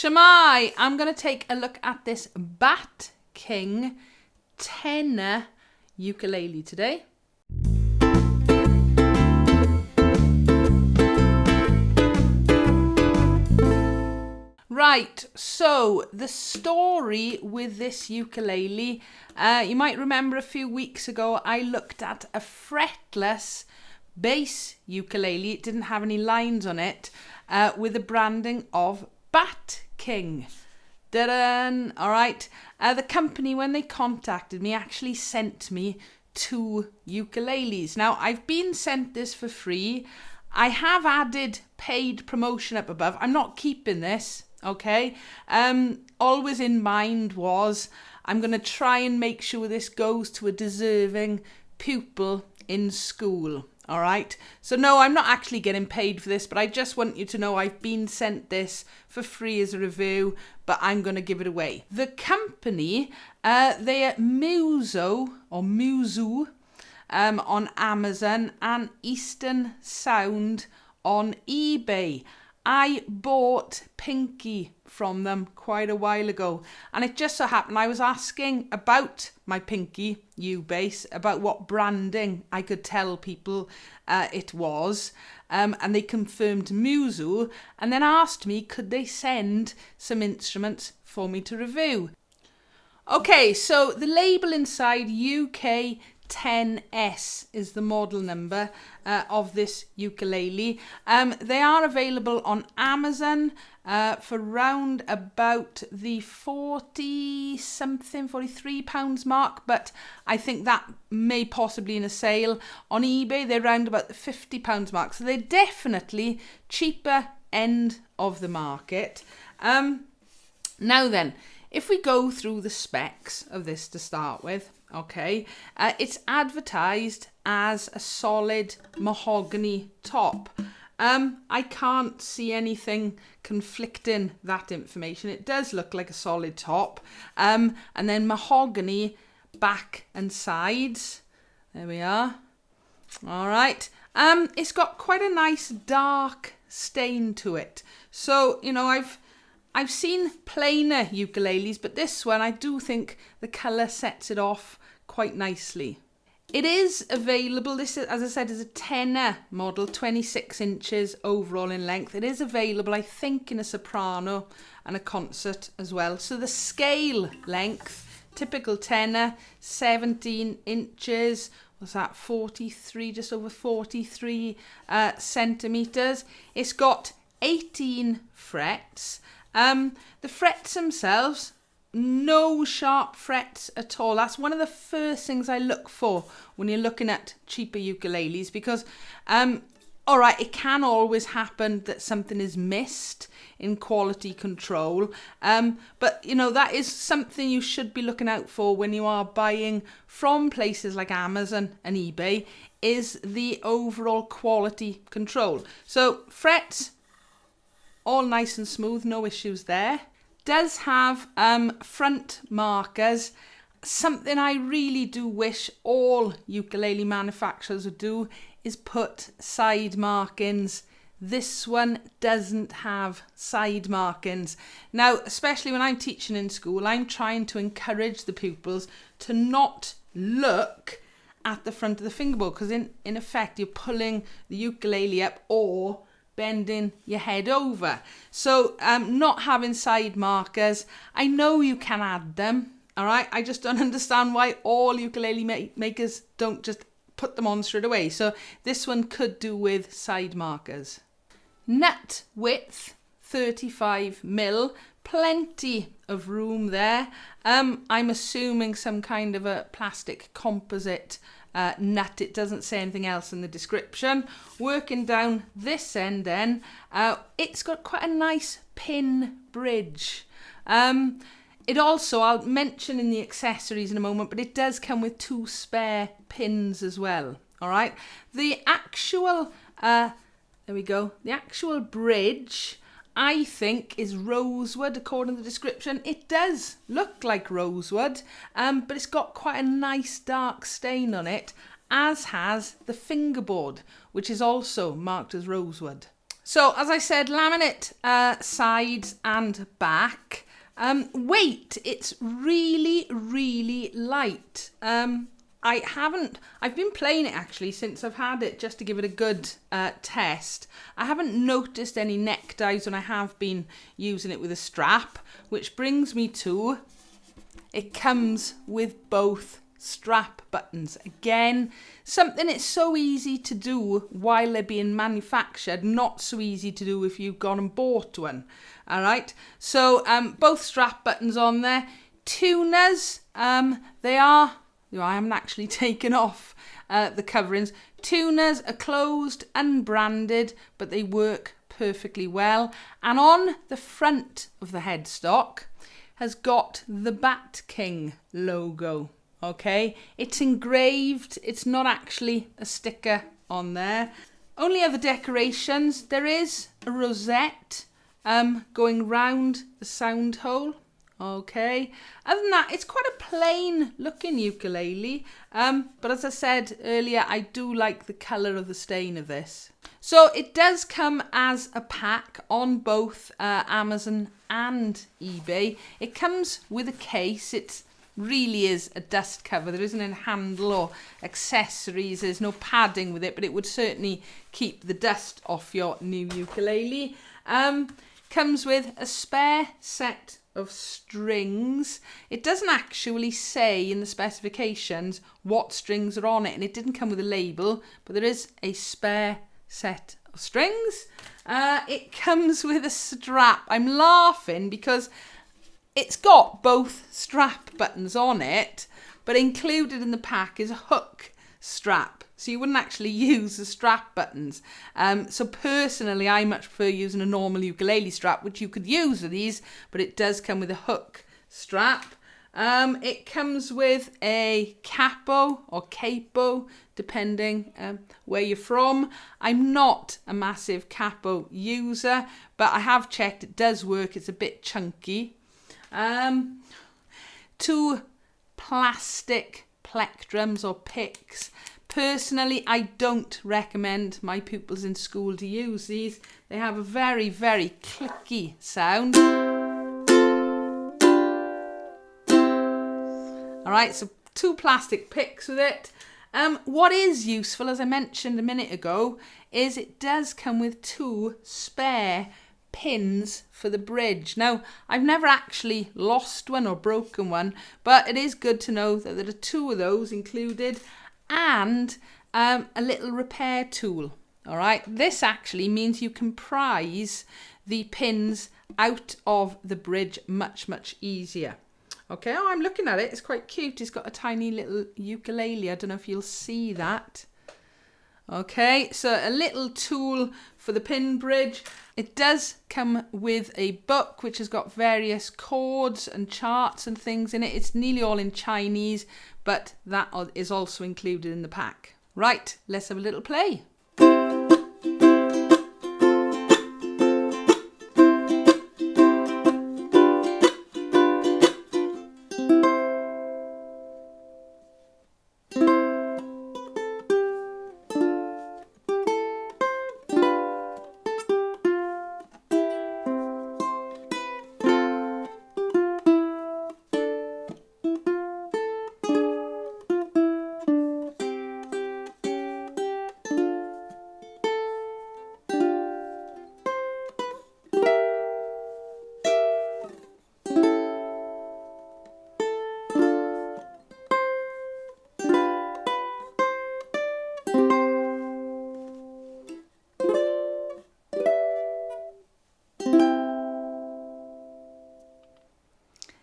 Shemai, I'm going to take a look at this Batking Tenor Ukulele today. Right, so the story with this ukulele, you might remember a few weeks ago I looked at a fretless bass ukulele. It didn't have any lines on it, with the branding of Batking. Da-dun! All right, the company, when they contacted me, actually sent me 2 ukuleles. Now, I've been sent this for free. I have added paid promotion up above. I'm not keeping this. Okay, always in mind was I'm going to try and make sure this goes to a deserving pupil in school. All right, so no, I'm not actually getting paid for this, but I just want you to know I've been sent this for free as a review, but I'm going to give it away. The company, they are Musoo on Amazon and Eastern Sound on eBay. I bought Pinky from them quite a while ago, and it just so happened I was asking about my Pinky U-Bass, about what branding I could tell people it was, and they confirmed Musoo, and then asked me could they send some instruments for me to review. Okay, so the label inside, UK 10S is the model number of this ukulele. They are available on Amazon for round about the £43 mark, but I think that may possibly in a sale. On eBay, they're round about the £50 mark, so they're definitely cheaper end of the market. Now then, if we go through the specs of this to start with, okay, it's advertised as a solid mahogany top. I can't see anything conflicting that information. It does look like a solid top. And then mahogany back and sides. There we are. All right. It's got quite a nice dark stain to it. So, you know, I've seen plainer ukuleles, but this one, I do think the colour sets it off quite nicely. It is available, this is, as I said, is a tenor model, 26 inches overall in length. It is available, I think, in a soprano and a concert as well. So the scale length, typical tenor, 17 inches, what's that, 43, just over 43 centimetres. It's got 18 frets. The frets themselves, no sharp frets at all. That's one of the first things I look for when you're looking at cheaper ukuleles, because all right, it can always happen that something is missed in quality control, but you know, that is something you should be looking out for when you are buying from places like Amazon and eBay, is the overall quality control. So frets, all nice and smooth, no issues there. Does have front markers. Something I really do wish all ukulele manufacturers would do is put side markings. This one doesn't have side markings. Now, especially when I'm teaching in school, I'm trying to encourage the pupils to not look at the front of the fingerboard, because in effect you're pulling the ukulele up or bending your head over. So not having side markers, I know you can add them, all right? I just don't understand why all ukulele makers don't just put them on straight away. So this one could do with side markers. Nut width, 35mm, plenty of room there. I'm assuming some kind of a plastic composite nut. It doesn't say anything else in the description. Working down this end then, it's got quite a nice pin bridge. It also, I'll mention in the accessories in a moment, but it does come with 2 spare pins as well. All right. The actual, there we go. The actual bridge, I think, is rosewood according to the description. It does look like rosewood, but it's got quite a nice dark stain on it, as has the fingerboard, which is also marked as rosewood. So as I said, laminate sides and back. Weight, it's really, really light. I've been playing it actually since I've had it just to give it a good test. I haven't noticed any neck dives when I have been using it with a strap, which brings me to, it comes with both strap buttons. Again, something it's so easy to do while they're being manufactured, not so easy to do if you've gone and bought one. All right, so both strap buttons on there. Tuners, they are, I haven't actually taken off the coverings. Tuners are closed, unbranded, but they work perfectly well. And on the front of the headstock has got the Batking logo. Okay, it's engraved, it's not actually a sticker on there. Only other decorations, there is a rosette going round the sound hole. Okay, other than that, it's quite a plain looking ukulele, but as I said earlier, I do like the colour of the stain of this. So it does come as a pack on both Amazon and eBay. It comes with a case. It really is a dust cover. There isn't a handle or accessories. There's no padding with it, but it would certainly keep the dust off your new ukulele. Comes with a spare set of strings. It doesn't actually say in the specifications what strings are on it, and it didn't come with a label, but there is a spare set of strings. It comes with a strap. I'm laughing because it's got both strap buttons on it, but included in the pack is a hook strap. So you wouldn't actually use the strap buttons. So personally, I much prefer using a normal ukulele strap, which you could use with these, but it does come with a hook strap. It comes with a capo or capo, depending where you're from. I'm not a massive capo user, but I have checked, it does work. It's a bit chunky. 2 plastic plectrums or picks. Personally, I don't recommend my pupils in school to use these. They have a very, very clicky sound. All right, so 2 plastic picks with it. What is useful, as I mentioned a minute ago, is it does come with 2 spare pins for the bridge. Now, I've never actually lost one or broken one, but it is good to know that there are 2 of those included, and a little repair tool. All right, this actually means you can prise the pins out of the bridge much, much easier. Okay, oh, I'm looking at it. It's quite cute. It's got a tiny little ukulele. I don't know if you'll see that. Okay, so a little tool for the pin bridge. It does come with a book which has got various chords and charts and things in it. It's nearly all in Chinese, but that is also included in the pack. Right, let's have a little play.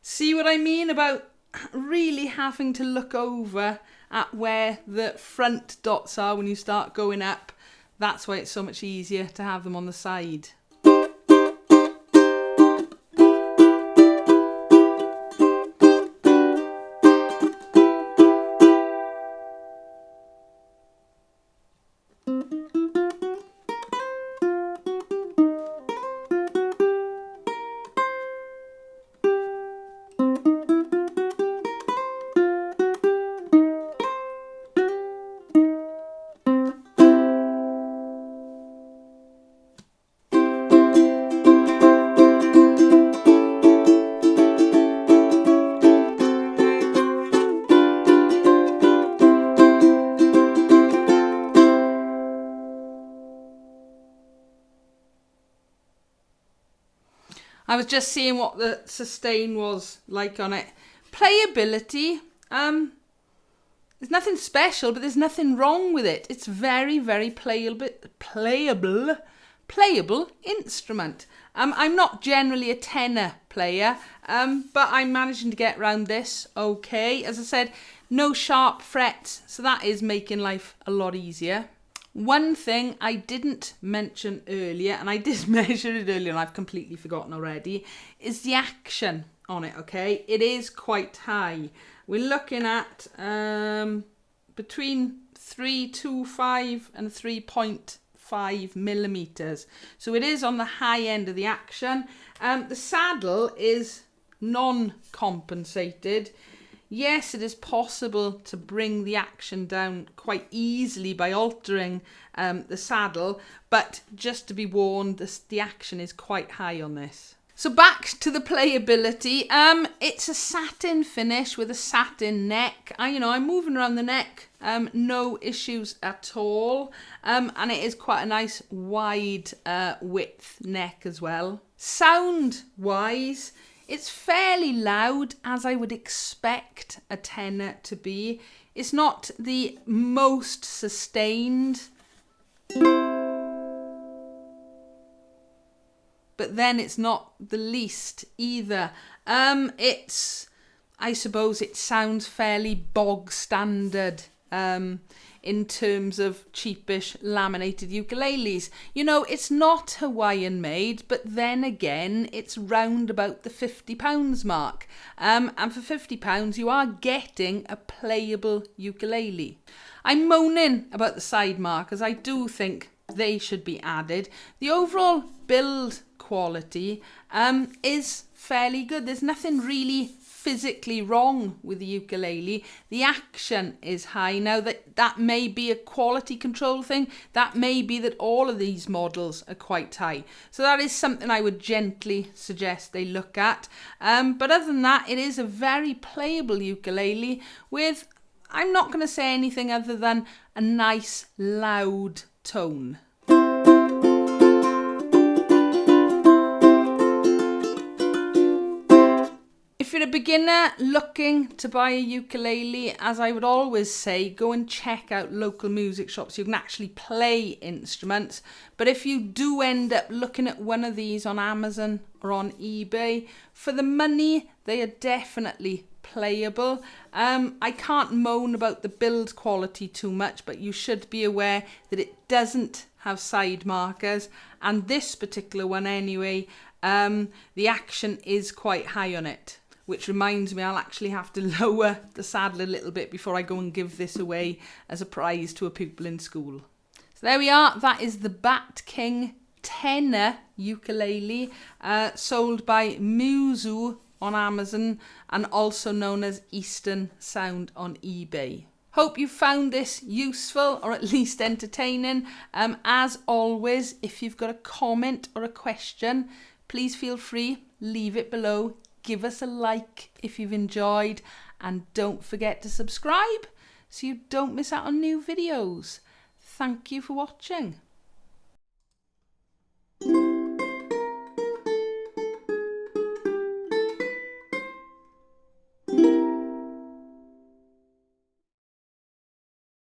See what I mean about really having to look over at where the front dots are when you start going up? That's why it's so much easier to have them on the side. I was just seeing what the sustain was like on it. Playability, there's nothing special, but there's nothing wrong with it. It's very, very playable instrument. I'm not generally a tenor player, but I'm managing to get around this okay. As I said, no sharp frets, so that is making life a lot easier. One thing I didn't mention earlier, and I did measure it earlier and I've completely forgotten already, is the action on it, okay? It is quite high. We're looking at between 3.25 and 3.5 millimeters. So it is on the high end of the action. The saddle is non-compensated. Yes, it is possible to bring the action down quite easily by altering the saddle, but just to be warned, the action is quite high on this. So back to the playability. It's a satin finish with a satin neck. I'm moving around the neck, no issues at all. And it is quite a nice wide width neck as well. Sound wise, it's fairly loud, as I would expect a tenor to be. It's not the most sustained, but then it's not the least either. I suppose it sounds fairly bog standard in terms of cheapish laminated ukuleles. It's not Hawaiian made, but then again, it's round about the £50 mark. And for £50, you are getting a playable ukulele. I'm moaning about the side markers. I do think they should be added. The overall build quality is fairly good. There's nothing really physically wrong with the ukulele. The action is high. Now that may be a quality control thing. That may be that all of these models are quite high. So that is something I would gently suggest they look at. But other than that, it is a very playable ukulele with, I'm not going to say anything other than a nice loud tone. If you're a beginner looking to buy a ukulele, as I would always say, go and check out local music shops. You can actually play instruments. But if you do end up looking at one of these on Amazon or on eBay, for the money, they are definitely playable. I can't moan about the build quality too much, but you should be aware that it doesn't have side markers. And this particular one anyway, the action is quite high on it. Which reminds me, I'll actually have to lower the saddle a little bit before I go and give this away as a prize to a pupil in school. So there we are. That is the Batking Tenor Ukulele, sold by Musoo on Amazon and also known as Eastern Sound on eBay. Hope you found this useful or at least entertaining. As always, if you've got a comment or a question, please feel free, leave it below. Give us a like if you've enjoyed, and don't forget to subscribe so you don't miss out on new videos. Thank you for watching.